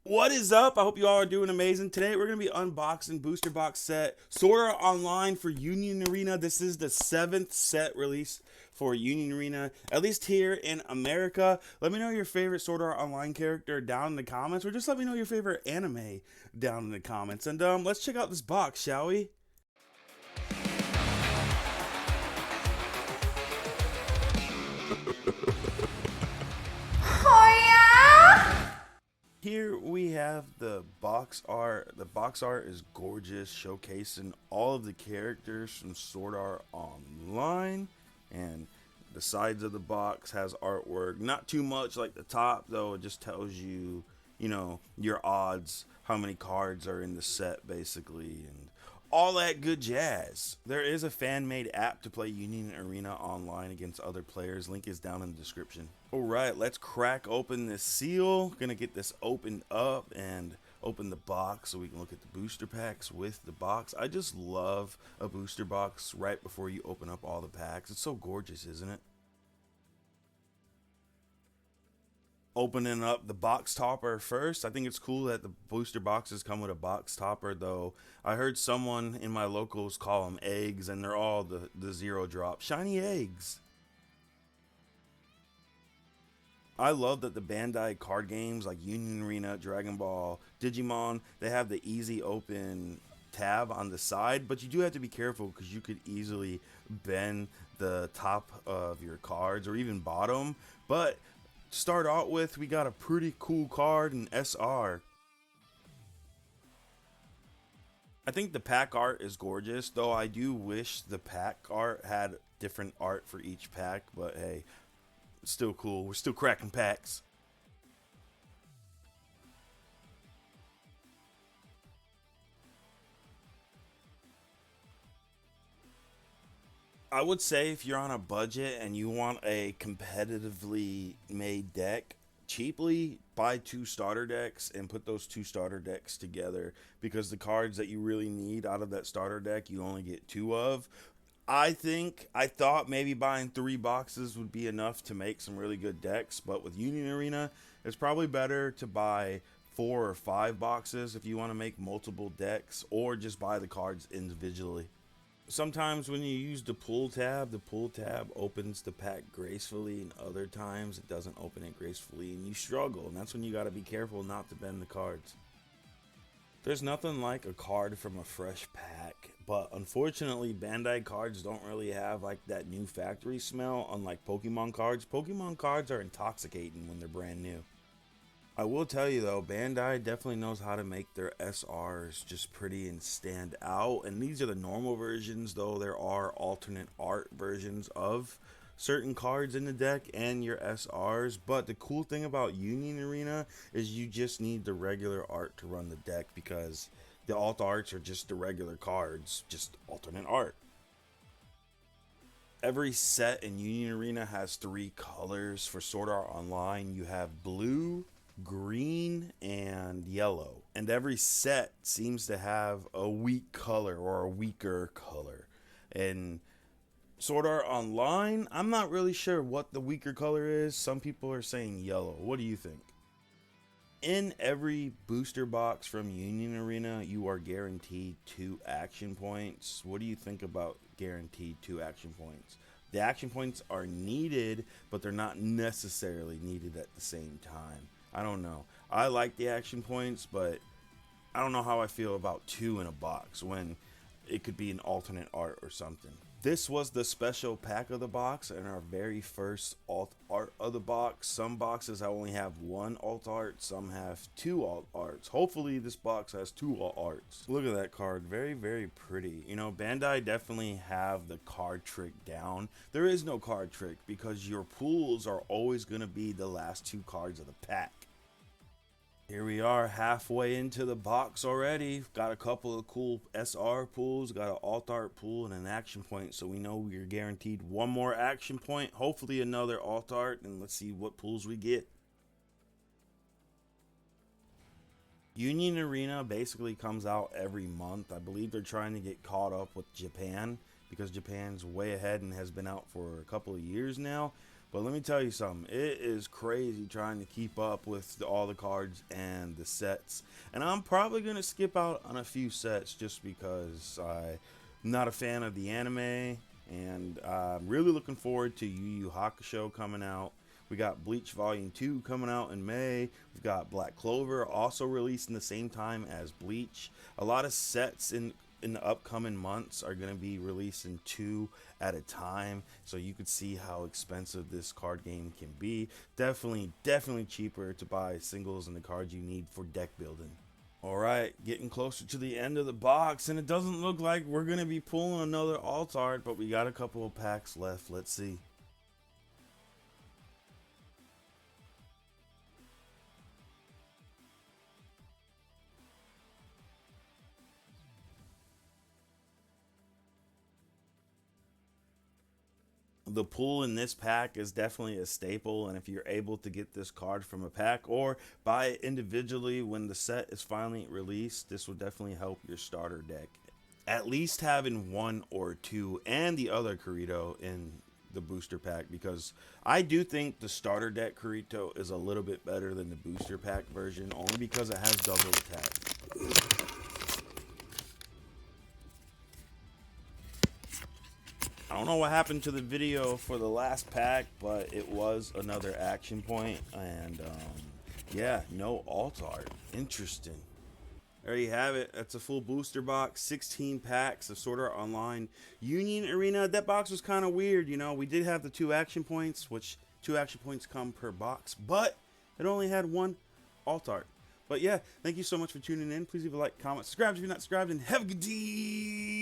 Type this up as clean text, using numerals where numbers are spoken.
What is up? I hope you all are doing amazing. Today we're going to be unboxing booster box set Sword Art Online for Union Arena. This is the 7th set release for Union Arena, at least here in America. Let me know your favorite Sword Art Online character down in the comments, or just let me know your favorite anime down in the comments. And let's check out this box, shall we? Here we have the box art. The box art is gorgeous, showcasing all of the characters from Sword Art Online. And the sides of the box has artwork. Not too much like the top, though. It just tells you, your odds, how many cards are in the set, basically. And all that good jazz. There is a fan made app to play Union Arena online against other players. Link is down in the description. Alright, let's crack open this seal. Gonna get this opened up and open the box so we can look at the booster packs with the box. I just love a booster box right before you open up all the packs. It's so gorgeous, isn't it? Opening up the box topper first. I think it's cool that the booster boxes come with a box topper, though. I heard someone in my locals call them eggs, and they're all the zero drop shiny eggs. I love that the Bandai card games like Union Arena, Dragon Ball, Digimon, they have the easy open tab on the side, but you do have to be careful because you could easily bend the top of your cards or even bottom. But to start out with, we got a pretty cool card in SR. I think the pack art is gorgeous, though I do wish the pack art had different art for each pack, but hey, it's still cool. We're still cracking packs. I would say if you're on a budget and you want a competitively made deck, cheaply buy two starter decks and put those two starter decks together, because the cards that you really need out of that starter deck you only get two of. I thought maybe buying three boxes would be enough to make some really good decks, but with Union Arena, it's probably better to buy four or five boxes if you want to make multiple decks, or just buy the cards individually. Sometimes when you use the pull tab opens the pack gracefully, and other times it doesn't open it gracefully and you struggle, and that's when you got to be careful not to bend the cards. There's nothing like a card from a fresh pack, but unfortunately Bandai cards don't really have like that new factory smell, unlike Pokemon cards. Pokemon cards are intoxicating when they're brand new. I will tell you though, Bandai definitely knows how to make their SRs just pretty and stand out. And these are the normal versions, though there are alternate art versions of certain cards in the deck and your SRs. But the cool thing about Union Arena is you just need the regular art to run the deck, because the alt arts are just the regular cards, just alternate art. Every set in Union Arena has three colors. For Sword Art Online, you have blue, green, and yellow. And every set seems to have a weak color or a weaker color. And Sword Art Online, I'm not really sure what the weaker color is. Some people are saying yellow. What do you think? In every booster box from Union Arena, you are guaranteed two action points. What do you think about guaranteed two action points? The action points are needed, but they're not necessarily needed at the same time. I don't know. I like the action points, but I don't know how I feel about two in a box when it could be an alternate art or something. This was the special pack of the box and our very first alt art of the box. Some boxes I only have one alt art, some have two alt arts. Hopefully this box has two alt arts. Look at that card, very, very pretty. Bandai definitely have the card trick down. There is no card trick because your pools are always going to be the last two cards of the pack. Here we are halfway into the box already. Got a couple of cool SR pools, got an alt art pool and an action point, so we know we're guaranteed one more action point, hopefully another alt art, and let's see what pools we get. Union Arena basically comes out every month. I believe they're trying to get caught up with Japan, because Japan's way ahead and has been out for a couple of years now. But let me tell you something, it is crazy trying to keep up with all the cards and the sets. And I'm probably going to skip out on a few sets just because I'm not a fan of the anime. And I'm really looking forward to Yu Yu Hakusho coming out. We got Bleach Volume 2 coming out in May. We've got Black Clover also releasing the same time as Bleach. A lot of sets in the upcoming months are going to be releasing 2 at a time, so you could see how expensive this card game can be. Definitely cheaper to buy singles and the cards you need for deck building. All right, getting closer to the end of the box, and it doesn't look like we're going to be pulling another alt art, but we got a couple of packs left. Let's see. The pull in this pack is definitely a staple, and if you're able to get this card from a pack or buy it individually when the set is finally released, this will definitely help your starter deck. At least having 1 or 2 and the other Kirito in the booster pack, because I do think the starter deck Kirito is a little bit better than the booster pack version, only because it has double attack. I don't know what happened to the video for the last pack, but it was another action point, and yeah, no alt art. Interesting. There you have it. That's a full booster box, 16 packs of Sword Art Online Union Arena. That box was kind of weird, you know. We did have the 2 action points, which 2 action points come per box, but it only had 1 alt art. But yeah, thank you so much for tuning in. Please leave a like, comment, subscribe if you're not subscribed, and have a good day.